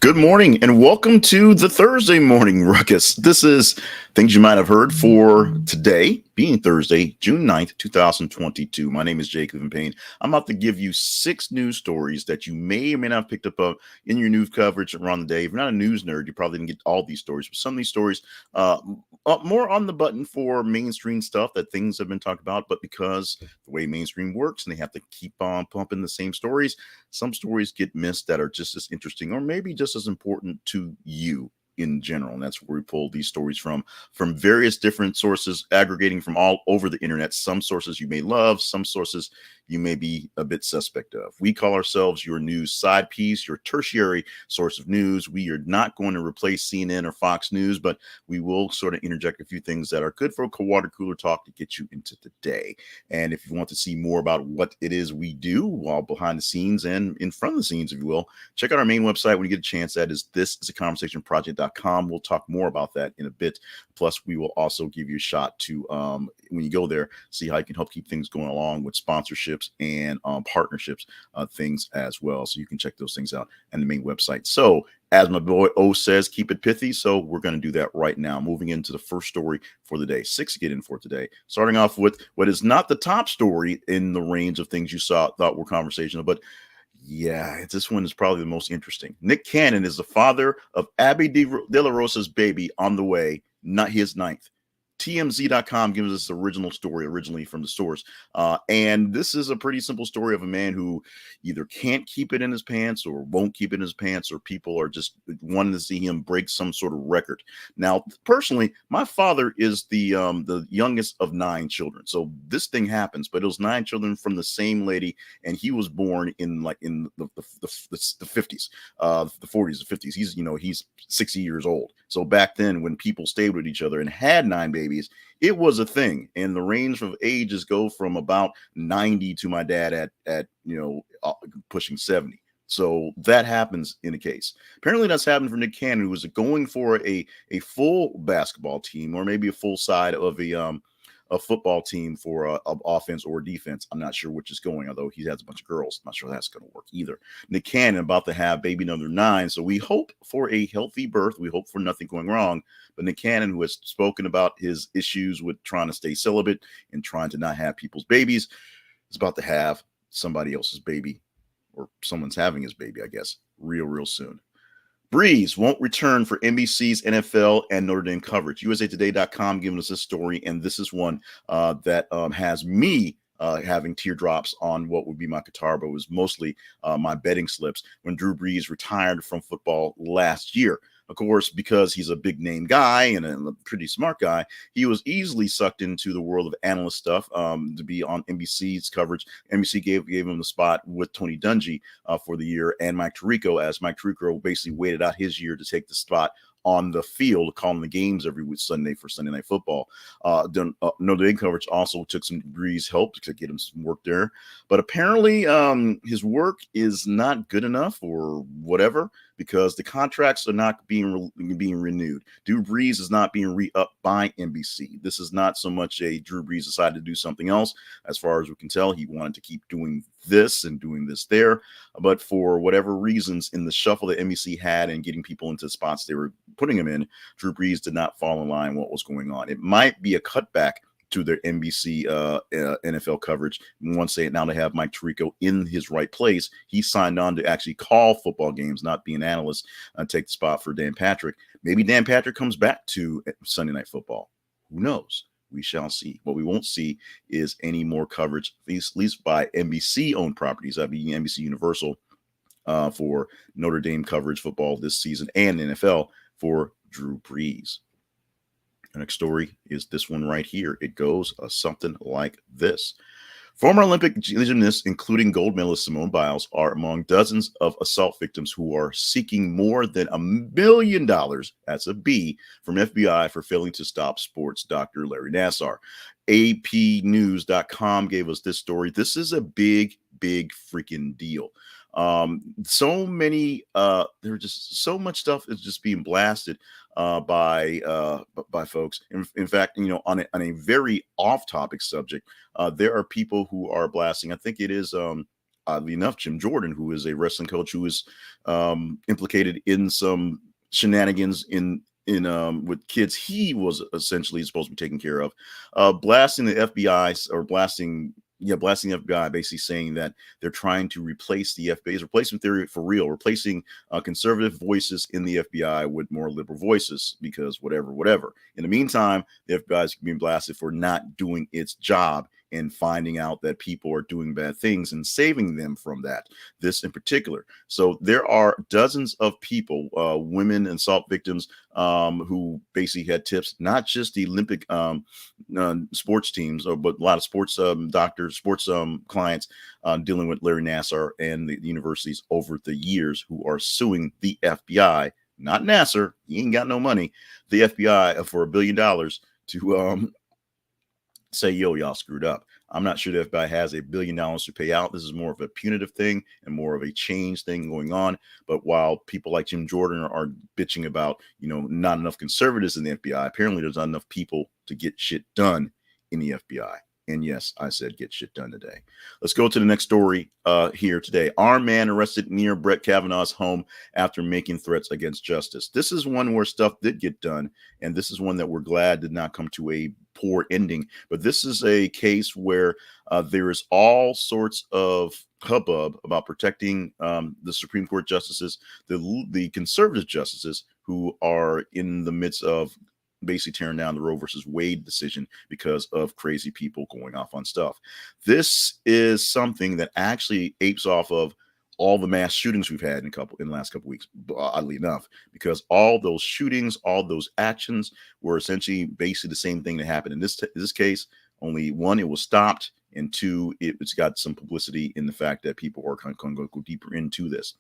Good morning and welcome to the Thursday Morning Ruckus. This is things you might have heard for today, being Thursday, June 9th, 2022. My name is Jacob Payne. I'm about to give you 6 news stories that you may or may not have picked up in your news coverage around the day. If you're not a news nerd, you probably didn't get all these stories, but some of these stories more on the button for mainstream stuff that things have been talked about, but because the way mainstream works and they have to keep on pumping the same stories, some stories get missed that are just as interesting or maybe just as important to you in general. And that's where we pull these stories from various different sources, aggregating from all over the internet. Some sources you may love, some sources you may be a bit suspect of. We call ourselves your news side piece, your tertiary source of news. We are not going to replace CNN or Fox News, but we will sort of interject a few things that are good for a water cooler talk to get you into the day. And if you want to see more about what it is we do while behind the scenes and in front of the scenes, if you will, check out our main website when you get a chance. That is thisisaconversationproject.com. We'll talk more about that in a bit. Plus, we will also give you a shot to, when you go there, see how you can help keep things going along with sponsorships and partnerships, things as well. So you can check those things out on the main website. So as my boy O says, keep it pithy. So we're going to do that right now. Moving into the first story for the day. 6 to get in for today. Starting off with what is not the top story in the range of things you thought were conversational, but yeah, this one is probably the most interesting. Nick Cannon is the father of Abby De La Rosa's baby on the way, not his 9th. TMZ.com gives us the original story originally from the source. And this is a pretty simple story of a man who either can't keep it in his pants or won't keep it in his pants, or people are just wanting to see him break some sort of record. Now, personally, my father is the youngest of 9 children. So this thing happens, but it was 9 children from the same lady, and he was born in the 50s, the 40s, the 50s. He's 60 years old. So back then, when people stayed with each other and had 9 babies, it was a thing, and the range of ages go from about 90 to my dad at pushing 70. So that happens in a case. Apparently that's happened for Nick Cannon, who was going for a full basketball team, or maybe a full side of a football team for offense or defense. I'm not sure which is going, although he has a bunch of girls. I'm not sure that's going to work either. Nick Cannon about to have baby number 9. So we hope for a healthy birth. We hope for nothing going wrong. But Nick Cannon, who has spoken about his issues with trying to stay celibate and trying to not have people's babies, is about to have somebody else's baby, or someone's having his baby, I guess, real soon. Brees won't return for NBC's NFL and Notre Dame coverage. USAToday.com giving us this story, and this is one that has me having teardrops on what would be my guitar, but was mostly my betting slips when Drew Brees retired from football last year. Of course, because he's a big name guy and a pretty smart guy, he was easily sucked into the world of analyst stuff to be on NBC's coverage. NBC gave him the spot with Tony Dungy for the year, and Mike Tirico, as Mike Tirico basically waited out his year to take the spot on the field, calling the games every week Sunday for Sunday Night Football. Notre Dame coverage also took some Brees help to get him some work there, but apparently his work is not good enough or whatever, because the contracts are not being renewed. Drew Brees is not being re-upped by NBC. This is not so much a Drew Brees decided to do something else. As far as we can tell, he wanted to keep doing this and doing this there, but for whatever reasons in the shuffle that NBC had and getting people into spots they were putting him in, Drew Brees did not fall in line with what was going on. It might be a cutback to their NBC NFL coverage. Once they have Mike Tirico in his right place, he signed on to actually call football games, not be an analyst, and take the spot for Dan Patrick. Maybe Dan Patrick comes back to Sunday Night Football. Who knows? We shall see. What we won't see is any more coverage, at least by NBC-owned properties, that being NBC Universal, for Notre Dame coverage football this season, and NFL for Drew Brees. The next story is this one right here. It goes something like this. Former Olympic gymnasts, including gold medalist Simone Biles, are among dozens of assault victims who are seeking more than $1 million, that's a B, from FBI for failing to stop sports Dr. Larry Nassar. APnews.com gave us this story. This is a big freaking deal. So many, there's just so much stuff is just being blasted by folks. In fact, on a very off-topic subject, there are people who are blasting. I think it is oddly enough, Jim Jordan, who is a wrestling coach who is implicated in some shenanigans in with kids he was essentially supposed to be taking care of, blasting the FBI or blasting the FBI, basically saying that they're trying to replace the FBI's replacement theory for real, replacing conservative voices in the FBI with more liberal voices because whatever. In the meantime, the FBI is being blasted for not doing its job and finding out that people are doing bad things and saving them from that. This in particular. So there are dozens of people, women and assault victims, who basically had tips, not just the Olympic sports teams, but a lot of sports doctors, sports clients dealing with Larry Nassar and the universities over the years who are suing the FBI, not Nassar. He ain't got no money. The FBI for $1 billion to say, yo, y'all screwed up. I'm not sure the FBI has $1 billion to pay out. This is more of a punitive thing and more of a change thing going on. But while people like Jim Jordan are bitching about, not enough conservatives in the FBI, apparently there's not enough people to get shit done in the FBI. And yes, I said get shit done today. Let's go to the next story here today. Armed man arrested near Brett Kavanaugh's home after making threats against justice. This is one where stuff did get done, and this is one that we're glad did not come to a poor ending. But this is a case where there is all sorts of hubbub about protecting the Supreme Court justices, the conservative justices who are in the midst of basically tearing down the Roe versus Wade decision because of crazy people going off on stuff. This is something that actually apes off of all the mass shootings we've had in the last couple weeks, oddly enough, because all those shootings, all those actions were essentially basically the same thing that happened. In this case, only one, it was stopped, and two, it's got some publicity in the fact that people are going to go deeper into this.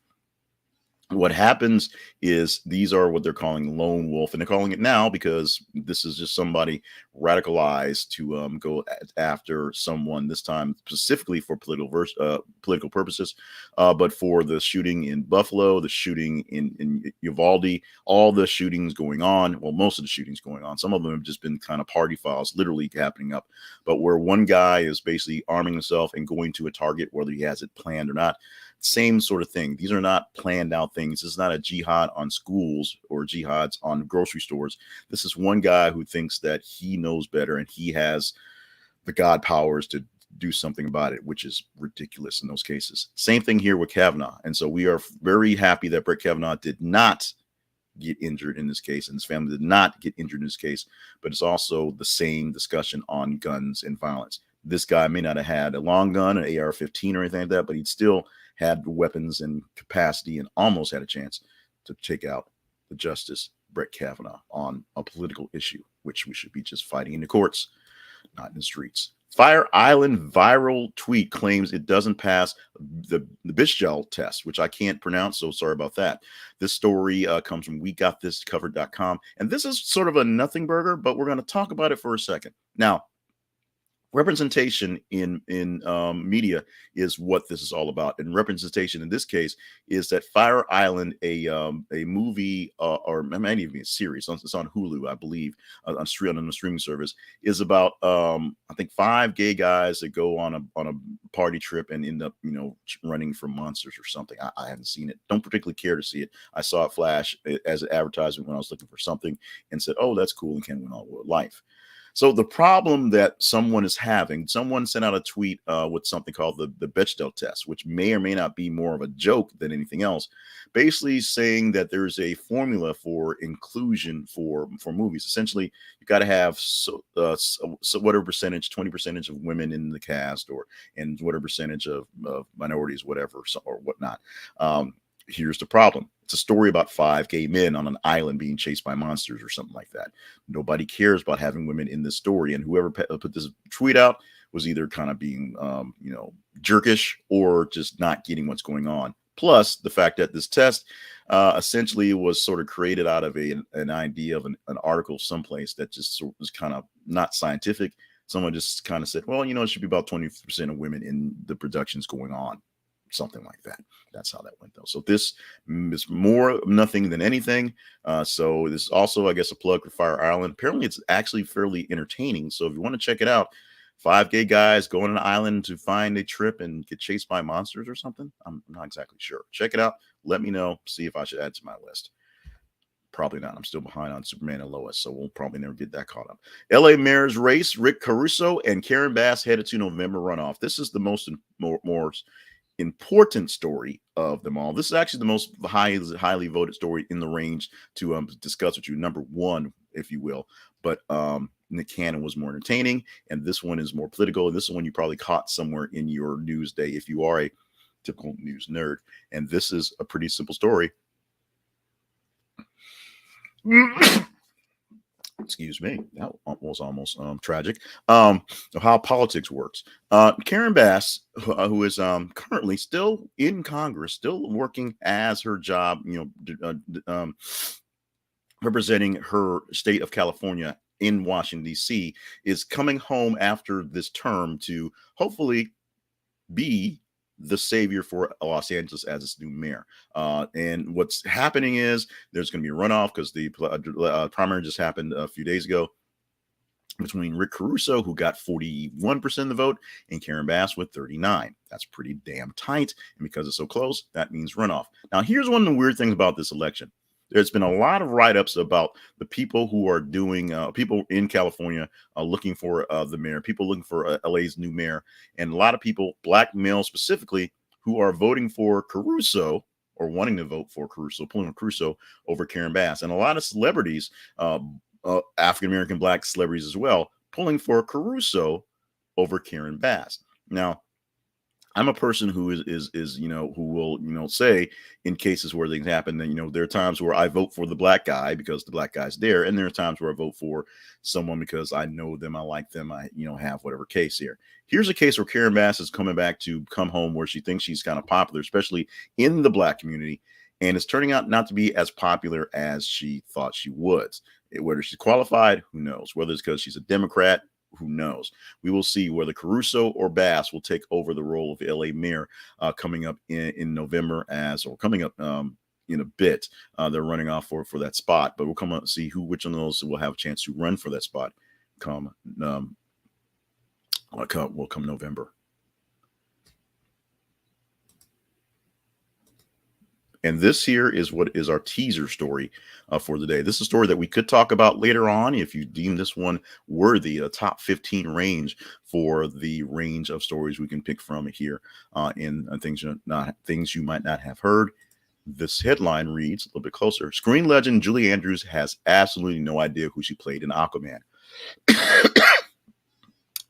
What happens is these are what they're calling lone wolf, and they're calling it now because this is just somebody radicalized to go after someone, this time specifically for political purposes, but for the shooting in Buffalo, the shooting in Uvalde, all the shootings going on, well, most of the shootings going on, some of them have just been kind of party files literally happening up, but where one guy is basically arming himself and going to a target, whether he has it planned or not. Same sort of thing. These are not planned out things. This is not a jihad on schools or jihads on grocery stores. This is one guy who thinks that he knows better and he has the God powers to do something about it, which is ridiculous in those cases. Same thing here with Kavanaugh. And so we are very happy that Brett Kavanaugh did not get injured in this case, and his family did not get injured in this case, but it's also the same discussion on guns and violence. This guy may not have had a long gun, an AR-15 or anything like that, but he'd still had weapons and capacity and almost had a chance to take out the Justice Brett Kavanaugh on a political issue, which we should be just fighting in the courts, not in the streets. Fire Island viral tweet claims it doesn't pass the Bechdel test, which I can't pronounce, so sorry about that. This story comes from WeGotThisCovered.com, and this is sort of a nothing burger, but we're going to talk about it for a second. Now, representation in media is what this is all about, and representation in this case is that Fire Island, a movie or maybe even a series, it's on Hulu, I believe, on the streaming service, is about I think 5 gay guys that go on a party trip and end up running from monsters or something. I haven't seen it, don't particularly care to see it. I saw it flash as an advertisement when I was looking for something and said, oh, that's cool and can win all world life. So the problem that someone is having, someone sent out a tweet with something called the Bechdel test, which may or may not be more of a joke than anything else, basically saying that there's a formula for inclusion for movies. Essentially, you got to have so whatever percentage, 20% of women in the cast, and whatever percentage of minorities, whatever, or whatnot. Here's the problem. It's a story about 5 gay men on an island being chased by monsters or something like that. Nobody cares about having women in this story. And whoever put this tweet out was either kind of being, jerkish or just not getting what's going on. Plus the fact that this test essentially was sort of created out of an idea of an article someplace that just sort of was kind of not scientific. Someone just kind of said, well, it should be about 20% of women in the productions going on. Something like that. That's how that went, though. So this is more nothing than anything. So this is also, I guess, a plug for Fire Island. Apparently, it's actually fairly entertaining. So if you want to check it out, 5 gay guys go on an island to find a trip and get chased by monsters or something. I'm not exactly sure. Check it out. Let me know. See if I should add it to my list. Probably not. I'm still behind on Superman and Lois, so we'll probably never get that caught up. LA Mayor's race, Rick Caruso and Karen Bass headed to November runoff. This is the most more important story of them all. This is actually the most highly voted story in the range to discuss with you. Number one, if you will. But Nick Cannon was more entertaining, and this one is more political. And this is one you probably caught somewhere in your news day if you are a typical news nerd. And this is a pretty simple story. Excuse me, that was almost tragic. Of how politics works. Karen Bass, who is currently still in Congress, still working as her job, representing her state of California in Washington, D.C., is coming home after this term to hopefully be the savior for Los Angeles as its new mayor. And what's happening is there's going to be a runoff because the primary just happened a few days ago between Rick Caruso, who got 41% of the vote, and Karen Bass with 39%. That's pretty damn tight. And because it's so close, that means runoff. Now, here's one of the weird things about this election. There's been a lot of write-ups about the people who are doing, people in California looking for the mayor, people looking for LA's new mayor, and a lot of people, black males specifically, who are voting for Caruso or wanting to vote for Caruso, pulling for Caruso over Karen Bass. And a lot of celebrities, African-American black celebrities as well, pulling for Caruso over Karen Bass. Now, I'm a person who is who will say in cases where things happen that there are times where I vote for the black guy because the black guy's there, and there are times where I vote for someone because I know them, I like them, I have whatever case here. Here's a case where Karen Bass is coming back to come home where she thinks she's kind of popular, especially in the black community, and it's turning out not to be as popular as she thought she would. Whether she's qualified, who knows? Whether it's because she's a Democrat, who knows? We will see whether Caruso or Bass will take over the role of LA mayor coming up in November coming up in a bit. They're running off for that spot, but we'll come up and see which one of those will have a chance to run for that spot come November. And this here is what is our teaser story for the day. This is a story that we could talk about later on if you deem this one worthy, a top 15 range for the range of stories we can pick from here in things you might not have heard. This headline reads a little bit closer. Screen legend Julie Andrews has absolutely no idea who she played in Aquaman.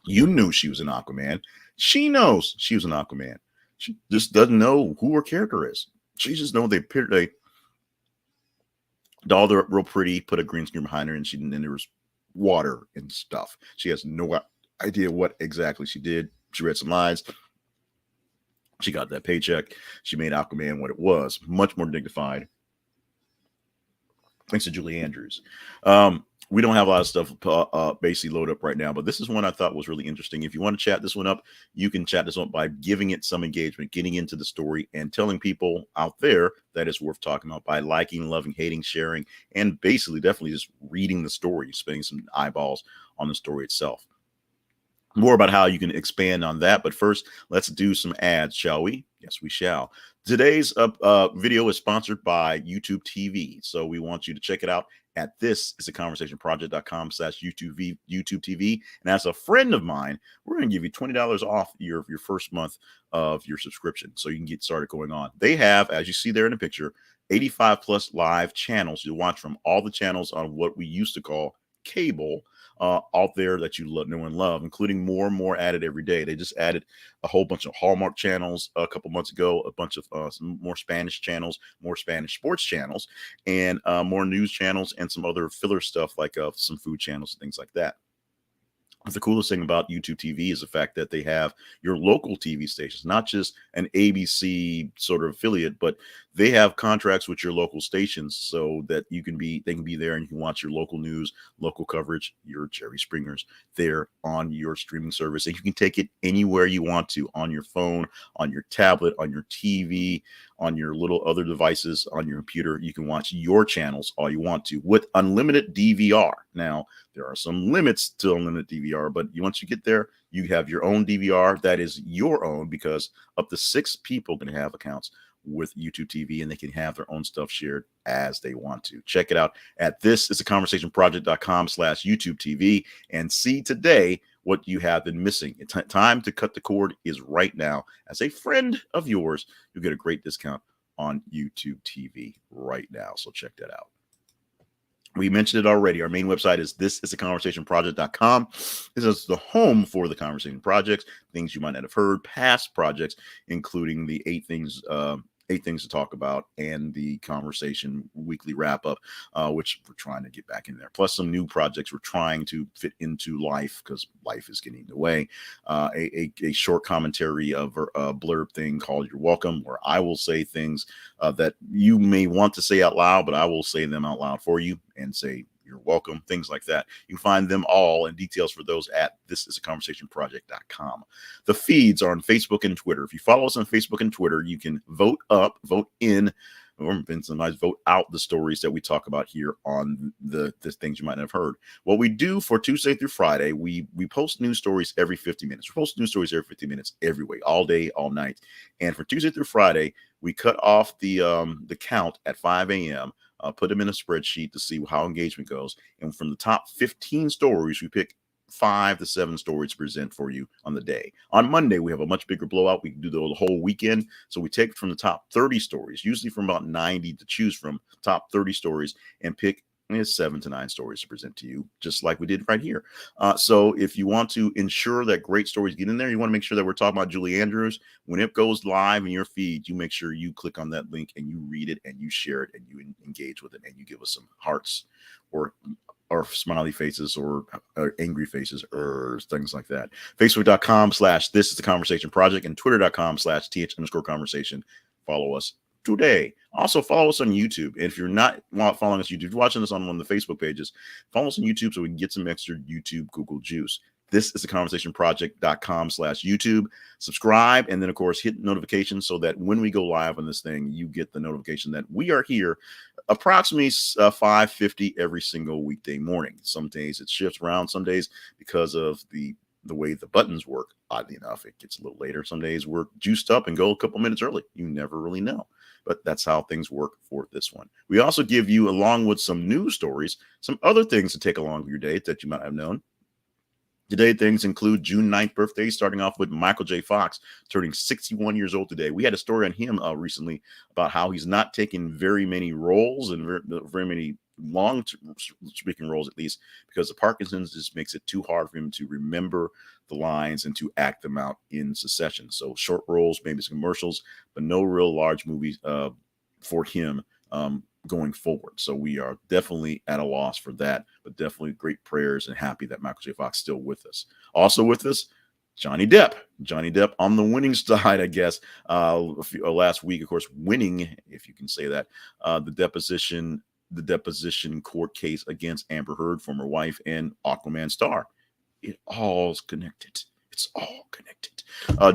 You knew she was in Aquaman. She knows she was in Aquaman. She just doesn't know who her character is. She just know they dolled her up real pretty, put a green screen behind her, and then there was water and stuff. She has no idea what exactly she did. She read some lines. She got that paycheck. She made Aquaman what it was, much more dignified. Thanks to Julie Andrews. We don't have a lot of stuff basically loaded up right now, but this is one I thought was really interesting. If you want to chat this one up, you can chat this one up by giving it some engagement, getting into the story, and telling people out there that it's worth talking about by liking, loving, hating, sharing, and basically definitely just reading the story, spending some eyeballs on the story itself. More about how you can expand on that. But first, let's do some ads, shall we? Yes, we shall. Today's video is sponsored by YouTube TV. So we want you to check it out at thisisaconversationproject.com/YouTube TV. And as a friend of mine, we're going to give you $20 off your first month of your subscription. So you can get started going on. They have, as you see there in the picture, 85 plus live channels to watch from, all the channels on what we used to call cable out there that you know and love, including more and more added every day. They just added a whole bunch of Hallmark channels a couple months ago, a bunch of some more Spanish channels, more Spanish sports channels, and more news channels, and some other filler stuff like some food channels and things like that. But the coolest thing about YouTube TV is the fact that they have your local TV stations, not just an ABC sort of affiliate, but they have contracts with your local stations so that they can be there and you can watch your local news, local coverage, your Jerry Springers there on your streaming service. And you can take it anywhere you want to, on your phone, on your tablet, on your TV, on your little other devices, on your computer. You can watch your channels all you want to with unlimited DVR. Now, There are some limits to unlimited DVR, but once you get there, you have your own DVR that is your own, because up to 6 people can have accounts with YouTube TV, and they can have their own stuff shared as they want to. Check it out at thisisaconversationproject.com/YouTube TV and see today what you have been missing. Time to cut the cord is right now. As a friend of yours, you'll get a great discount on YouTube TV right now. So check that out. We mentioned it already. Our main website is thisisaconversationproject.com. This is the home for the conversation projects, things you might not have heard, past projects, including the 8 things to talk about, and the conversation weekly wrap up, which we're trying to get back in there. Plus some new projects we're trying to fit into life, because life is getting in the way. A short commentary of a blurb thing called You're Welcome, where I will say things that you may want to say out loud, but I will say them out loud for you and say you're welcome, things like that. You can find them all and details for those at thisisaconversationproject.com. The feeds are on Facebook and Twitter. If you follow us on Facebook and Twitter, you can vote up, vote in, or sometimes vote out the stories that we talk about here on the things you might not have heard. What we do for Tuesday through Friday, we post news stories every 50 minutes. We post news stories every 50 minutes, every way, all day, all night. And for Tuesday through Friday, we cut off the count at 5 a.m., put them in a spreadsheet to see how engagement goes. And from the top 15 stories, we pick 5 to 7 stories to present for you on the day. On Monday, we have a much bigger blowout. We can do the whole weekend. So we take from the top 30 stories, usually from about 90 to choose from, top 30 stories, and pick 7 to 9 stories to present to you, just like we did right here. So if you want to ensure that great stories get in there, you want to make sure that we're talking about Julie Andrews. When it goes live in your feed, you make sure you click on that link and you read it and you share it and you engage with it and you give us some hearts or smiley faces or angry faces or things like that. Facebook.com/This Is the Conversation Project and Twitter.com/th_conversation. Follow us today. Also follow us on YouTube. And if you're not following us on YouTube, you're watching us on one of the Facebook pages, follow us on YouTube so we can get some extra YouTube Google juice. This is the conversationproject.com/YouTube. Subscribe, and then of course hit notifications so that when we go live on this thing, you get the notification that we are here approximately 5:50 every single weekday morning. Some days it shifts around, some days because of the way the buttons work, oddly enough, it gets a little later. Some days we're juiced up and go a couple minutes early. You never really know, but that's how things work for this one. We also give you, along with some news stories, some other things to take along with your day that you might have known. Today, things include June 9th birthdays, starting off with Michael J. Fox, turning 61 years old today. We had a story on him recently about how he's not taking very many roles and very many long-speaking roles, at least, because the Parkinson's just makes it too hard for him to remember the lines and to act them out in succession. So short roles, maybe some commercials, but no real large movies for him going forward. So we are definitely at a loss for that, but definitely great prayers and happy that Michael J. Fox is still with us. Also with us, Johnny Depp. Johnny Depp on the winning side, I guess. Last week, of course, winning, if you can say that, the deposition court case against Amber Heard, former wife and Aquaman star. It all's connected. It's all connected.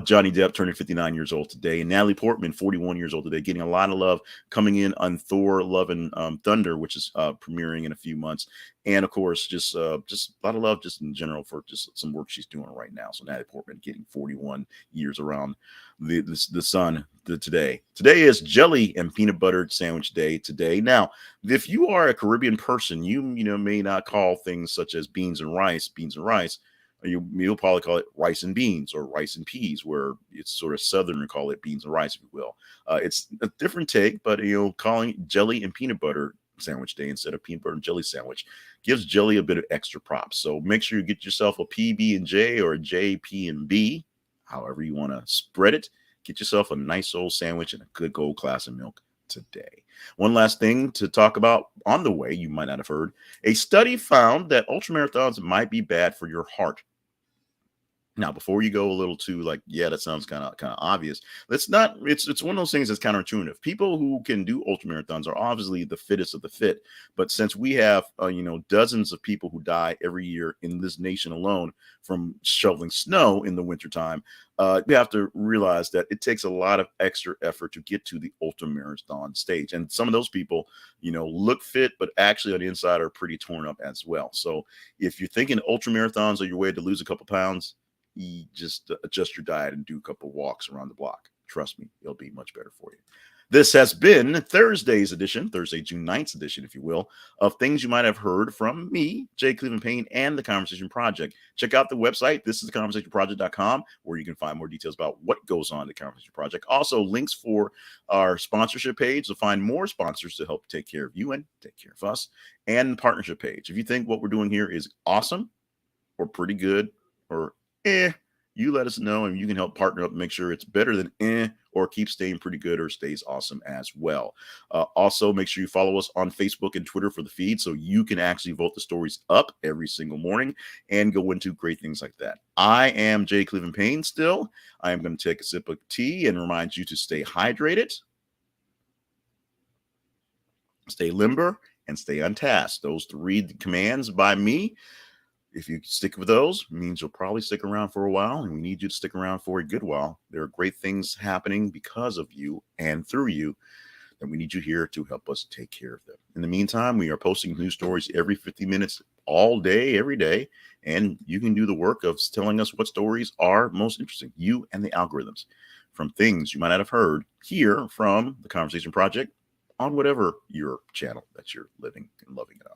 Johnny Depp turning 59 years old today, and Natalie Portman 41 years old today, getting a lot of love coming in on Thor: Love and Thunder, which is premiering in a few months, and of course just a lot of love just in general for just some work she's doing right now. So Natalie Portman getting 41 years around the sun today. Today is jelly and peanut butter sandwich day today. Now, if you are a Caribbean person, you may not call things such as beans and rice. You'll probably call it rice and beans or rice and peas, where it's sort of Southern and call it beans and rice, if you will. It's a different take, but calling it jelly and peanut butter sandwich day instead of peanut butter and jelly sandwich gives jelly a bit of extra props. So make sure you get yourself a PB&J or a JP&B, however you want to spread it. Get yourself a nice old sandwich and a good gold glass of milk today. One last thing to talk about on the way, you might not have heard. A study found that ultramarathons might be bad for your heart. Now, before you go a little too like, yeah, that sounds kind of obvious. Let's not. It's one of those things that's counterintuitive. People who can do ultra marathons are obviously the fittest of the fit. But since we have, dozens of people who die every year in this nation alone from shoveling snow in the wintertime, we have to realize that it takes a lot of extra effort to get to the ultra marathon stage. And some of those people, look fit, but actually on the inside are pretty torn up as well. So if you're thinking ultra marathons are your way to lose a couple pounds, you just adjust your diet and do a couple walks around the block. Trust me, it'll be much better for you. This has been Thursday's edition, Thursday, June 9th edition, if you will, of things you might have heard from me, Jay Cleveland Payne, and the Conversation Project. Check out the website. This is theconversationproject.com, where you can find more details about what goes on in the Conversation Project. Also, links for our sponsorship page to find more sponsors to help take care of you and take care of us, and partnership page. If you think what we're doing here is awesome or pretty good or you let us know, and you can help partner up and make sure it's better than or keep staying pretty good or stays awesome as well. Also, make sure you follow us on Facebook and Twitter for the feed so you can actually vote the stories up every single morning and go into great things like that. I am Jay Cleveland Payne still. I am going to take a sip of tea and remind you to stay hydrated, stay limber, and stay untasked. Those 3 commands by me. If you stick with those, it means you'll probably stick around for a while, and we need you to stick around for a good while. There are great things happening because of you and through you, and we need you here to help us take care of them. In the meantime, we are posting news stories every 50 minutes, all day, every day, and you can do the work of telling us what stories are most interesting, you and the algorithms, from things you might not have heard here from the Conversation Project on whatever your channel that you're living and loving it on.